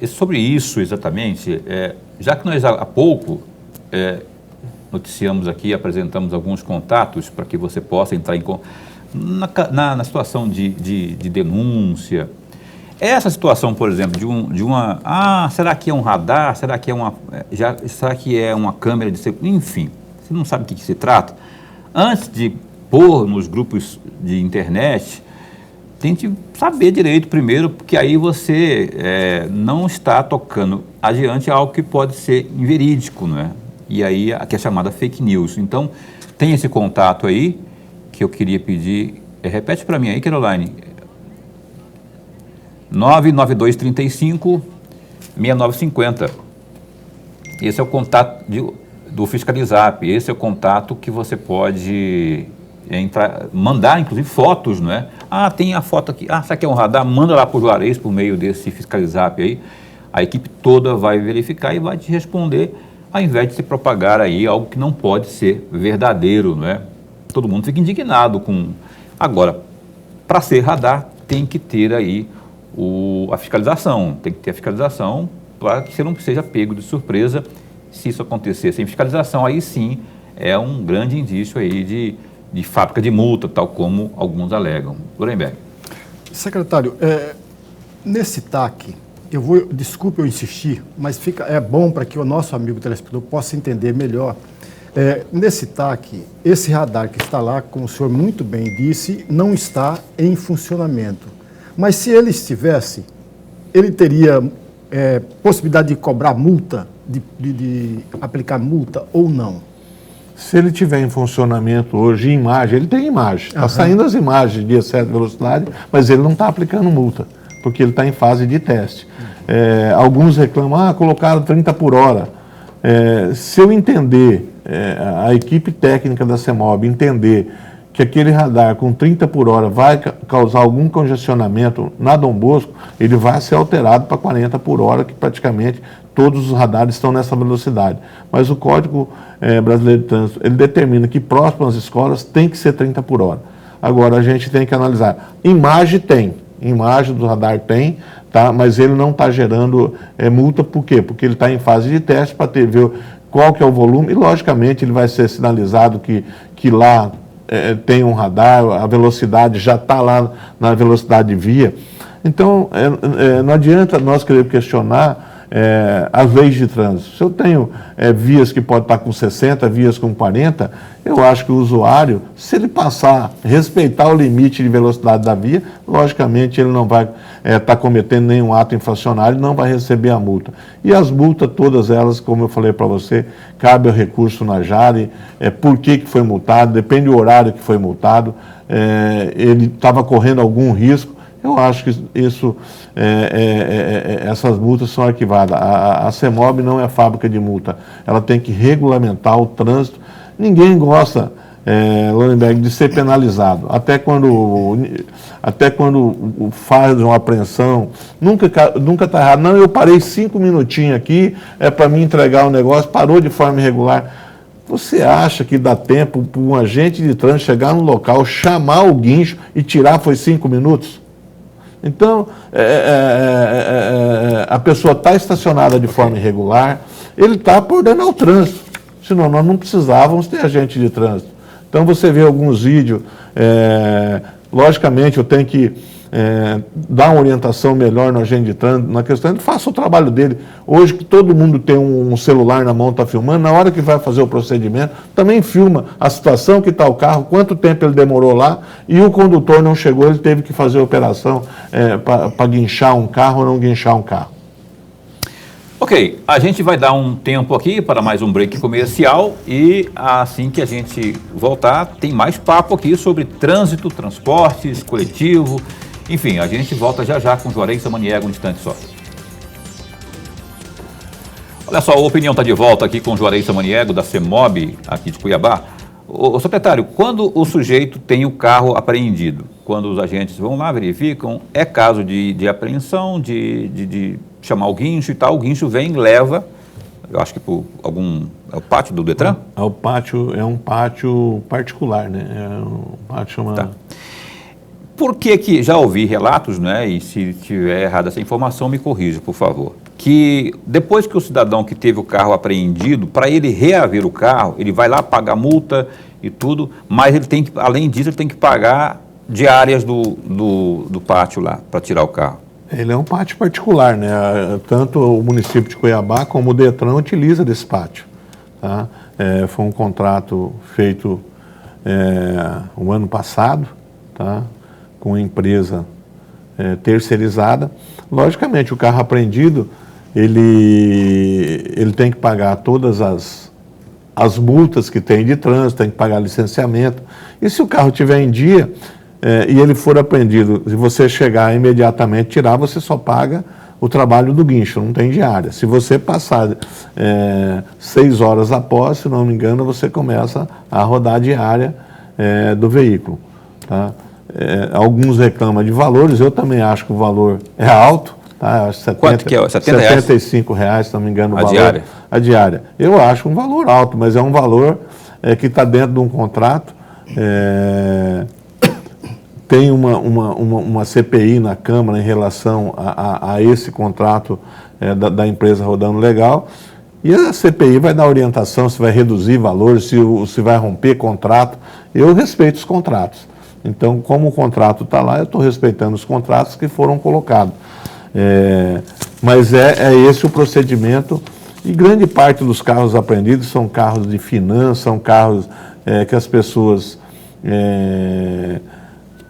sobre isso exatamente, já que nós há pouco noticiamos aqui, apresentamos alguns contatos para que você possa entrar na situação de denúncia. Essa situação, por exemplo, será que é um radar? Será que é uma câmera de segurança? Enfim, você não sabe o que se trata. Antes de pôr nos grupos de internet, tente saber direito primeiro, porque aí você não está tocando adiante algo que pode ser inverídico, não é? E aí, que é chamada fake news. Então, tem esse contato aí, que eu queria pedir, repete para mim aí, Caroline, 99235-6950. Esse é o contato do Fiscalizap, esse é o contato que você pode mandar, inclusive, fotos, não é? Tem a foto aqui, isso aqui é um radar, manda lá para o Juarez por meio desse Fiscalizap aí, a equipe toda vai verificar e vai te responder, ao invés de se propagar aí algo que não pode ser verdadeiro, não é? Todo mundo fica indignado com... Agora, para ser radar, tem que ter aí a fiscalização, tem que ter a fiscalização para que você não seja pego de surpresa. Se isso acontecer sem fiscalização, aí sim é um grande indício aí de fábrica de multa, tal como alguns alegam. Lorenberg. Secretário, nesse TAC, desculpe eu insistir, mas é bom para que o nosso amigo telespectador possa entender melhor. Nesse TAC, esse radar que está lá, como o senhor muito bem disse, não está em funcionamento. Mas se ele estivesse, ele teria possibilidade de cobrar multa, de aplicar multa ou não? Se ele tiver em funcionamento hoje, imagem, ele tem imagem. Está saindo as imagens de excesso de velocidade, mas ele não está aplicando multa, porque ele está em fase de teste. Alguns reclamam, colocaram 30 por hora. Se eu entender, a equipe técnica da CEMOB entender que aquele radar com 30 por hora vai causar algum congestionamento na Dom Bosco, ele vai ser alterado para 40 por hora, que praticamente todos os radares estão nessa velocidade. Mas o Código Brasileiro de Trânsito, ele determina que próximo às escolas tem que ser 30 por hora. Agora, a gente tem que analisar. Imagem do radar tem, tá? Mas ele não está gerando multa, por quê? Porque ele está em fase de teste para ver qual que é o volume e, logicamente, ele vai ser sinalizado que lá tem um radar, a velocidade já está lá na velocidade de via. Então, não adianta nós querer questionar as leis de trânsito. Se eu tenho vias que pode estar com 60, vias com 40, eu acho que o usuário, se ele respeitar o limite de velocidade da via, logicamente ele não vai estar cometendo nenhum ato infracionário, não vai receber a multa. E as multas, todas elas, como eu falei para você, cabe ao recurso na JARE, por que foi multado, depende do horário que foi multado, ele estava correndo algum risco. Eu acho que essas multas são arquivadas. A CEMOB não é fábrica de multa. Ela tem que regulamentar o trânsito. Ninguém gosta, Lorenberg, de ser penalizado. Até quando faz uma apreensão, nunca está errado. Não, eu parei 5 minutinhos aqui, para me entregar um negócio, parou de forma irregular. Você acha que dá tempo para um agente de trânsito chegar no local, chamar o guincho e tirar, foi 5 minutos? Então, a pessoa está estacionada de forma irregular, ele está por ordenar o trânsito, senão nós não precisávamos ter agente de trânsito. Então você vê alguns vídeos, logicamente eu tenho que dar uma orientação melhor no agente de trânsito, na questão, faça o trabalho dele. Hoje que todo mundo tem um celular na mão, está filmando, na hora que vai fazer o procedimento, também filma a situação que está o carro, quanto tempo ele demorou lá, e o condutor não chegou, ele teve que fazer a operação para guinchar um carro ou não guinchar um carro. Ok, a gente vai dar um tempo aqui para mais um break comercial e assim que a gente voltar, tem mais papo aqui sobre trânsito, transportes, coletivo, enfim, a gente volta já já com Juarez Samaniego um instante só. Olha só, a opinião está de volta aqui com Juarez Samaniego da CEMOB, aqui de Cuiabá. Ô secretário, quando o sujeito tem o carro apreendido, quando os agentes vão lá, verificam, é caso de apreensão, de chamar o guincho e tal, o guincho vem e leva, eu acho que por algum... É o pátio do Detran? É um pátio particular, né? É um pátio chamado... Tá. Por que já ouvi relatos, né, e se tiver errada essa informação, me corrija, por favor, que depois que o cidadão que teve o carro apreendido, para ele reaver o carro, ele vai lá pagar multa e tudo, mas ele tem que, além disso, ele tem que pagar diárias do pátio lá, para tirar o carro. Ele é um pátio particular, né? Tanto o município de Cuiabá como o Detran utiliza desse pátio. Tá? Foi um contrato feito o ano passado, tá? Com a empresa terceirizada. Logicamente, o carro apreendido, ele tem que pagar todas as multas que tem de trânsito, tem que pagar licenciamento. E se o carro estiver em dia e ele for apreendido, se você chegar imediatamente tirar, você só paga o trabalho do guincho, não tem diária. Se você passar 6 horas após, se não me engano, você começa a rodar a diária do veículo. Tá? Alguns reclamam de valores, eu também acho que o valor é alto. Tá? Acho 70, quanto que é? R$75, se não me engano, o valor. Diária? A diária. Eu acho um valor alto, mas é um valor que está dentro de um contrato. Tem uma CPI na Câmara em relação a esse contrato da empresa rodando legal, e a CPI vai dar orientação se vai reduzir valores, se vai romper contrato. Eu respeito os contratos. Então, como o contrato está lá, eu estou respeitando os contratos que foram colocados. Mas é esse o procedimento, e grande parte dos carros apreendidos são carros de finanças, são carros que as pessoas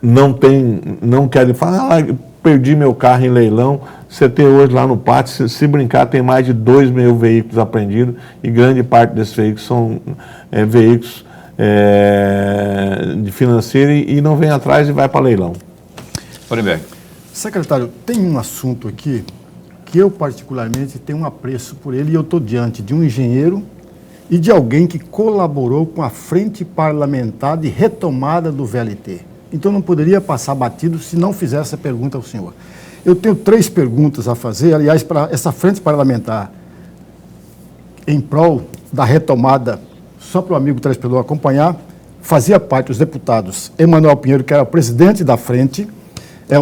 não querem falar, perdi meu carro em leilão. Você tem hoje lá no pátio, se brincar, tem mais de 2 mil veículos apreendidos, e grande parte desses veículos são veículos de financeiro e não vem atrás e vai para leilão. Oliver. Secretário, tem um assunto aqui que eu particularmente tenho um apreço por ele, e eu estou diante de um engenheiro e de alguém que colaborou com a Frente Parlamentar de Retomada do VLT. Então não poderia passar batido se não fizesse a pergunta ao senhor. Eu tenho 3 perguntas a fazer, aliás, para essa Frente Parlamentar em prol da retomada, só para o amigo telespectador acompanhar. Fazia parte os deputados Emanuel Pinheiro, que era o presidente da frente,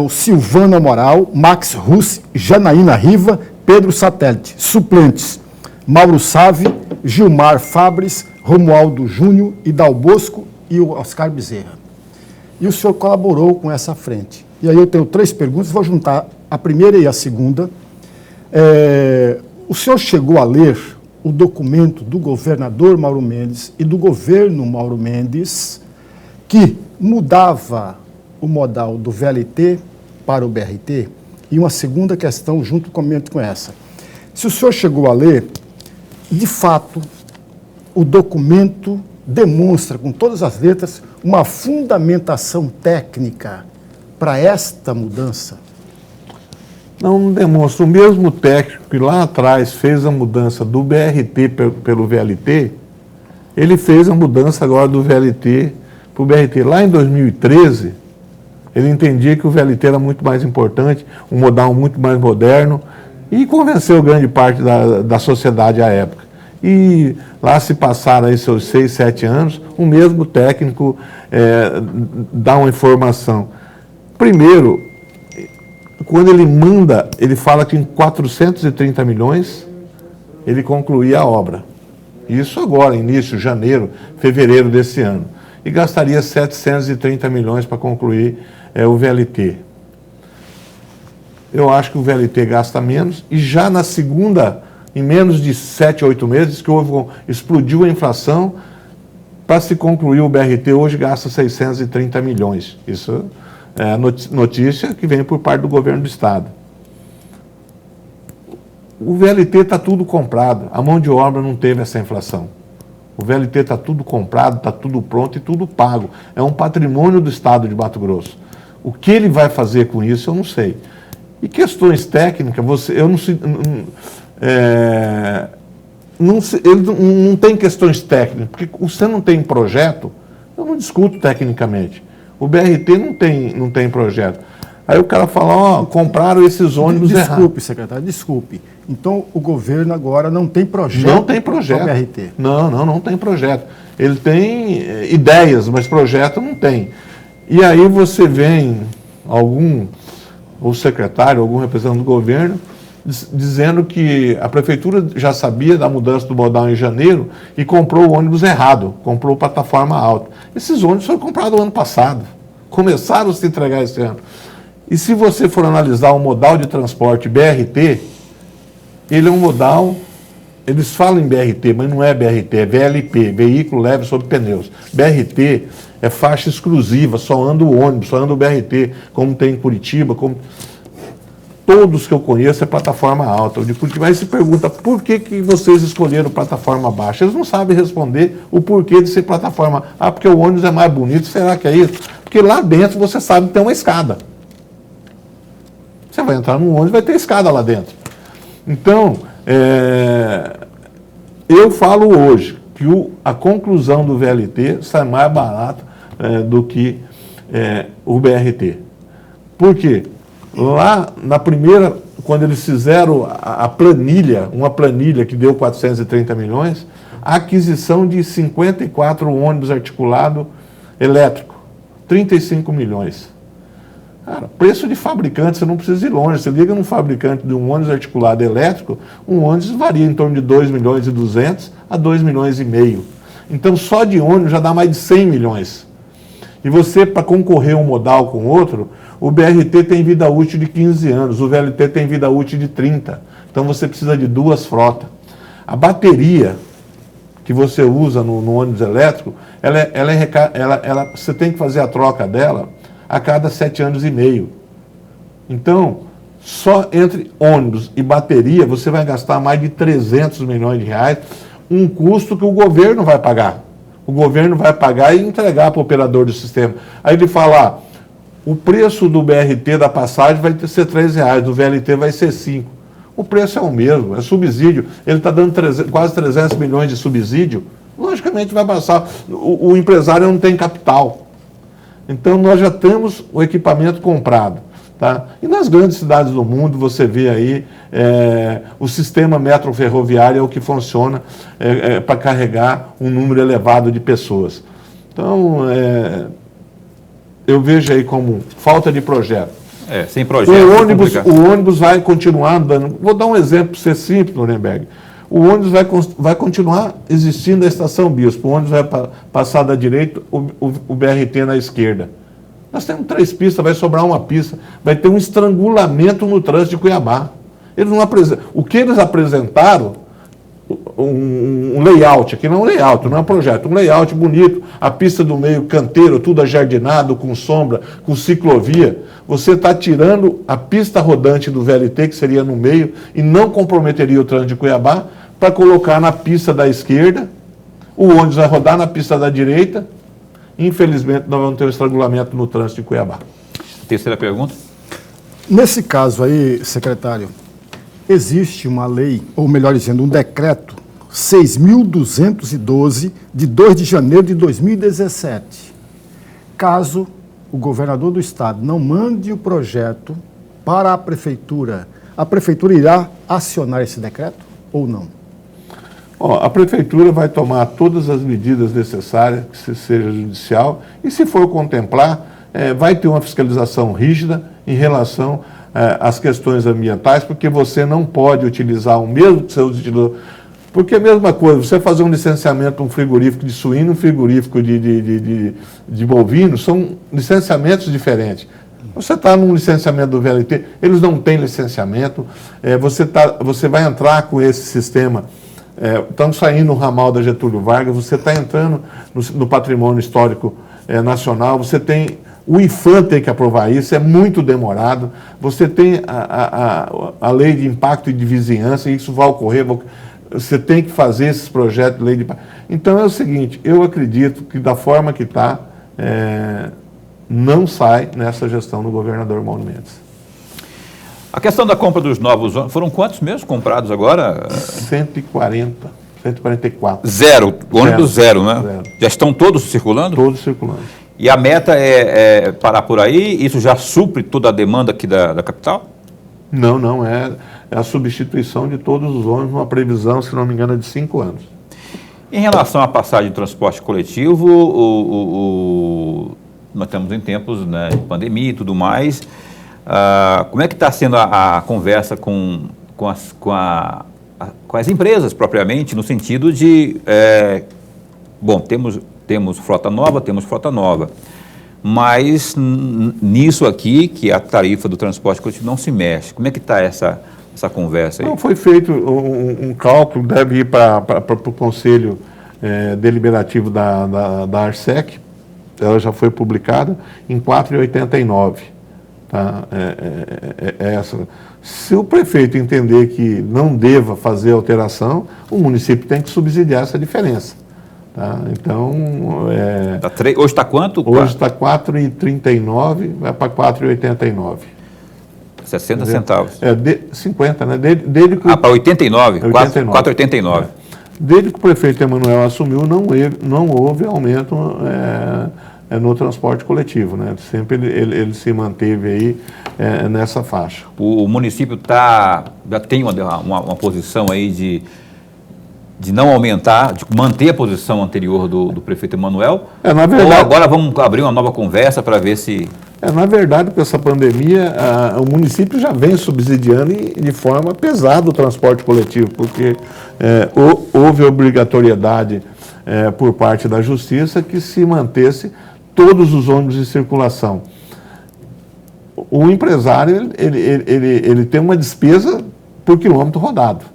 o Silvano Amaral, Max Russi, Janaína Riva, Pedro Satélite. Suplentes: Mauro Save, Gilmar Fabres, Romualdo Júnior, Idal Bosco e o Oscar Bezerra. E o senhor colaborou com essa frente. E aí eu tenho 3 perguntas, vou juntar a primeira e a segunda. O senhor chegou a ler o documento do governador Mauro Mendes e do governo Mauro Mendes, que mudava o modal do VLT para o BRT? E uma segunda questão junto com essa. Se o senhor chegou a ler, de fato, o documento demonstra com todas as letras uma fundamentação técnica para esta mudança? Não demonstra. O mesmo técnico que lá atrás fez a mudança do BRT pelo VLT, ele fez a mudança agora do VLT para o BRT. Lá em 2013, ele entendia que o VLT era muito mais importante, um modal muito mais moderno, e convenceu grande parte da sociedade à época. E lá se passaram aí seus 6, 7 anos, o mesmo técnico dá uma informação. Primeiro, quando ele manda, ele fala que em 430 milhões ele concluía a obra. Isso agora, início, janeiro, fevereiro desse ano. e gastaria 730 milhões para concluir o VLT. Eu acho que o VLT gasta menos, e já na segunda, em menos de 7, 8 meses, que explodiu a inflação, para se concluir o BRT hoje gasta 630 milhões. Isso é a notícia que vem por parte do governo do Estado. O VLT está tudo comprado, a mão de obra não teve essa inflação. O VLT está tudo comprado, está tudo pronto e tudo pago. É um patrimônio do Estado de Mato Grosso. O que ele vai fazer com isso, eu não sei. E questões técnicas, ele não tem questões técnicas, porque você não tem projeto, eu não discuto tecnicamente. O BRT não tem projeto. Aí o cara fala, compraram esses ônibus errados. Desculpe, secretário, desculpe. Então o governo agora não tem projeto? Não tem projeto. Para o BRT? Não tem projeto. Ele tem ideias, mas projeto não tem. E aí você vem ou secretário, algum representante do governo, dizendo que a prefeitura já sabia da mudança do modal em janeiro e comprou o ônibus errado, comprou plataforma alta. Esses ônibus foram comprados no ano passado, começaram a se entregar esse ano. E se você for analisar o modal de transporte BRT, ele é um modal, eles falam em BRT, mas não é BRT, é VLP, veículo leve sobre pneus. BRT é faixa exclusiva, só anda o ônibus, só anda o BRT, como tem em Curitiba, todos que eu conheço é plataforma alta. De Curitiba, aí se pergunta por que vocês escolheram plataforma baixa. Eles não sabem responder o porquê de ser plataforma. Porque o ônibus é mais bonito, será que é isso? Porque lá dentro você sabe que tem uma escada. Você vai entrar no ônibus, vai ter escada lá dentro. Então, eu falo hoje que a conclusão do VLT sai mais barata do que o BRT. Por quê? Lá na primeira, quando eles fizeram a planilha, uma planilha que deu 430 milhões, a aquisição de 54 ônibus articulados elétrico, 35 milhões. Cara, preço de fabricante, você não precisa ir longe. Você liga num fabricante de um ônibus articulado elétrico, um ônibus varia em torno de 2 milhões e 200 a 2 milhões e meio. Então, só de ônibus já dá mais de 100 milhões. E você, para concorrer um modal com outro, o BRT tem vida útil de 15 anos, o VLT tem vida útil de 30. Então, você precisa de 2 frotas. A bateria que você usa no ônibus elétrico, você tem que fazer a troca dela a cada 7 anos e meio. Então, só entre ônibus e bateria, você vai gastar mais de 300 milhões de reais, um custo que o governo vai pagar. O governo vai pagar e entregar para o operador do sistema. Aí ele fala, o preço do BRT da passagem vai ser R$3, do VLT vai ser 5. O preço é o mesmo, é subsídio. Ele está dando quase 300 milhões de subsídio, logicamente vai passar. O empresário não tem capital. Então, nós já temos o equipamento comprado. Tá? E nas grandes cidades do mundo, você vê aí, o sistema metroferroviário é o que funciona para carregar um número elevado de pessoas. Então, eu vejo aí como falta de projeto. Sem projeto. O ônibus vai continuar andando. Vou dar um exemplo para ser simples, Nuremberg. O ônibus vai continuar existindo na estação Bispo. O ônibus vai passar da direita, o BRT na esquerda. Nós temos 3 pistas, vai sobrar uma pista. Vai ter um estrangulamento no trânsito de Cuiabá. Eles não apresentam. O que eles apresentaram, um layout, aqui não é um layout, não é um projeto, um layout bonito, a pista do meio, canteiro, tudo ajardinado, com sombra, com ciclovia. Você está tirando a pista rodante do VLT, que seria no meio, e não comprometeria o trânsito de Cuiabá, para colocar na pista da esquerda, o ônibus vai rodar na pista da direita. Infelizmente, nós vamos ter um estrangulamento no trânsito de Cuiabá. Terceira pergunta. Nesse caso aí, secretário, existe uma lei, ou melhor dizendo, um decreto 6.212, de 2 de janeiro de 2017. Caso o governador do estado não mande o projeto para a prefeitura irá acionar esse decreto ou não? A prefeitura vai tomar todas as medidas necessárias, que seja judicial, e se for contemplar, vai ter uma fiscalização rígida em relação às questões ambientais, porque você não pode utilizar o mesmo que você utilizou. Porque é a mesma coisa, você fazer um licenciamento, um frigorífico de suíno, um frigorífico de bovino, são licenciamentos diferentes. Você está num licenciamento do VLT, eles não têm licenciamento, você vai entrar com esse sistema, estamos saindo no ramal da Getúlio Vargas, você está entrando no patrimônio histórico nacional, você tem... O IFAM tem que aprovar isso, é muito demorado. Você tem a lei de impacto e de vizinhança, e isso vai ocorrer. Você tem que fazer esses projetos de lei de impacto. Então é o seguinte, eu acredito que da forma que está, não sai nessa gestão do governador Mauro Mendes. A questão da compra dos novos ônibus, foram quantos mesmo comprados agora? 144. Zero, ônibus zero, né? Zero. Já estão todos circulando? Todos circulando. E a meta é parar por aí? Isso já supre toda a demanda aqui da capital? Não, é a substituição de todos os ônibus, uma previsão, se não me engano, de 5 anos. Em relação à passagem de transporte coletivo, nós estamos em tempos, né, de pandemia e tudo mais. Como é que está sendo a conversa com as empresas propriamente, no sentido de, temos frota nova, mas nisso aqui, que a tarifa do transporte coletivo não se mexe. Como é que está essa conversa aí? Não, foi feito um cálculo, deve ir para o Conselho Deliberativo da ARSEC, ela já foi publicada, em R$ 4,89. Tá? Essa. Se o prefeito entender que não deva fazer alteração, o município tem que subsidiar essa diferença. Tá? Então, hoje está quanto? Hoje está R$ 4,39, vai para R$ 4,89. 60 centavos. 50, né? Para 89? 4,89. Desde que o prefeito Emanuel assumiu, não houve aumento no transporte coletivo, né? Sempre ele se manteve aí nessa faixa. O município já tem uma posição aí de não aumentar, de manter a posição anterior do prefeito Emanuel? Na verdade, ou agora vamos abrir uma nova conversa para ver se... Na verdade, com essa pandemia, o município já vem subsidiando de forma pesada o transporte coletivo, porque houve obrigatoriedade por parte da Justiça que se mantesse todos os ônibus em circulação. O empresário, ele tem uma despesa por quilômetro rodado.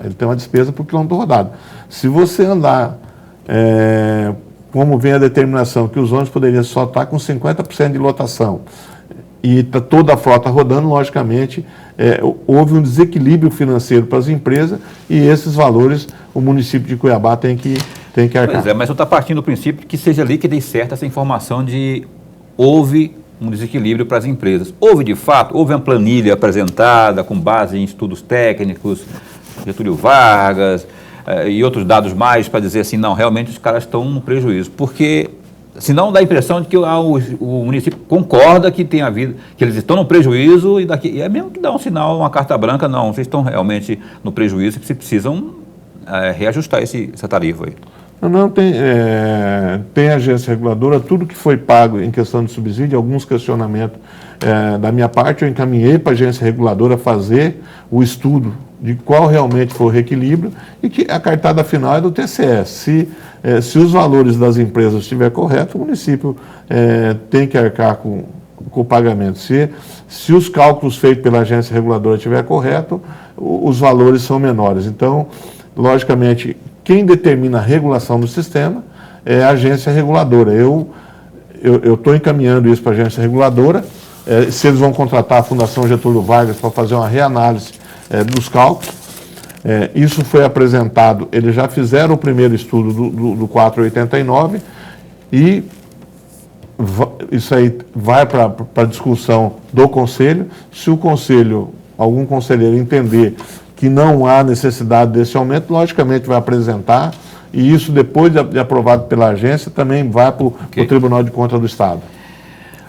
Ele tem uma despesa por quilômetro rodado. Se você andar, como vem a determinação, que os ônibus poderiam só estar com 50% de lotação e está toda a frota rodando, logicamente, houve um desequilíbrio financeiro para as empresas e esses valores o município de Cuiabá tem que arcar. Pois mas eu estou partindo do princípio que seja ali que dê certo essa informação de houve um desequilíbrio para as empresas. Houve de fato, houve uma planilha apresentada com base em estudos técnicos, Getúlio Vargas e outros dados mais para dizer assim, não, realmente os caras estão no prejuízo, porque senão dá a impressão de que o município concorda que tem havido, que eles estão no prejuízo e é mesmo que dá um sinal, uma carta branca, não, vocês estão realmente no prejuízo e vocês precisam reajustar essa tarifa aí. Não, tem agência reguladora, tudo que foi pago em questão de subsídio, alguns questionamentos da minha parte, eu encaminhei para a agência reguladora fazer o estudo de qual realmente foi o reequilíbrio e que a cartada final é do TCE. Se os valores das empresas estiverem corretos, o município tem que arcar com o pagamento. Se os cálculos feitos pela agência reguladora estiverem corretos, os valores são menores. Então, logicamente, quem determina a regulação do sistema é a agência reguladora. Eu estou encaminhando isso para a agência reguladora. Se eles vão contratar a Fundação Getúlio Vargas para fazer uma reanálise dos cálculos, isso foi apresentado, eles já fizeram o primeiro estudo do 489 e isso aí vai para a discussão do Conselho. Se o Conselho, algum conselheiro entender que não há necessidade desse aumento, logicamente vai apresentar, e isso depois de aprovado pela agência também vai para o Tribunal de Contas do Estado.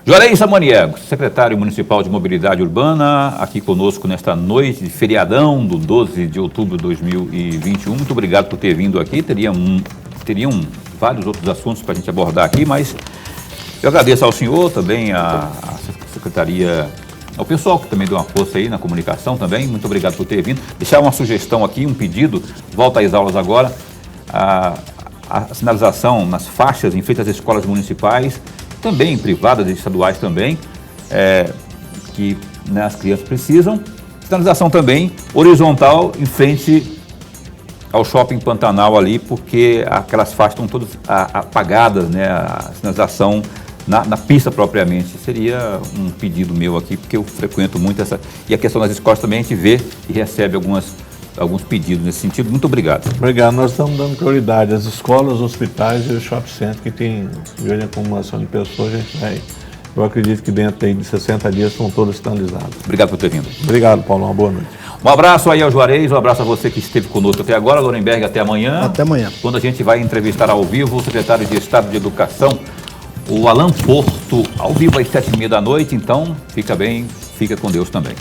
Juarez Samaniego, secretário municipal de Mobilidade Urbana, aqui conosco nesta noite de feriadão do 12 de outubro de 2021. Muito obrigado por ter vindo aqui. Teriam vários outros assuntos para a gente abordar aqui, mas eu agradeço ao senhor, também à Secretaria ao pessoal que também deu uma força aí na comunicação também, muito obrigado por ter vindo. Deixar uma sugestão aqui, um pedido, volta às aulas agora, a sinalização nas faixas em frente às escolas municipais, também privadas e estaduais também, que né, as crianças precisam. Sinalização também horizontal em frente ao Shopping Pantanal ali, porque aquelas faixas estão todas apagadas, né, a sinalização na pista propriamente. Seria um pedido meu aqui, porque eu frequento muito essa... E a questão das escolas também a gente vê e recebe alguns pedidos nesse sentido. Muito obrigado. Obrigado. Nós estamos dando prioridade às escolas, hospitais e o shopping center, que tem grande acumulação de pessoas. A gente vai, eu acredito que dentro aí de 60 dias estão todos sinalizados. Obrigado por ter vindo. Obrigado, Paulo. Uma boa noite. Um abraço aí ao Juarez, um abraço a você que esteve conosco até agora. Lorenberg, até amanhã. Até amanhã. Quando a gente vai entrevistar ao vivo o secretário de Estado de Educação, o Alan Porto, ao vivo às 7h30 da noite. Então, fica bem, fica com Deus também.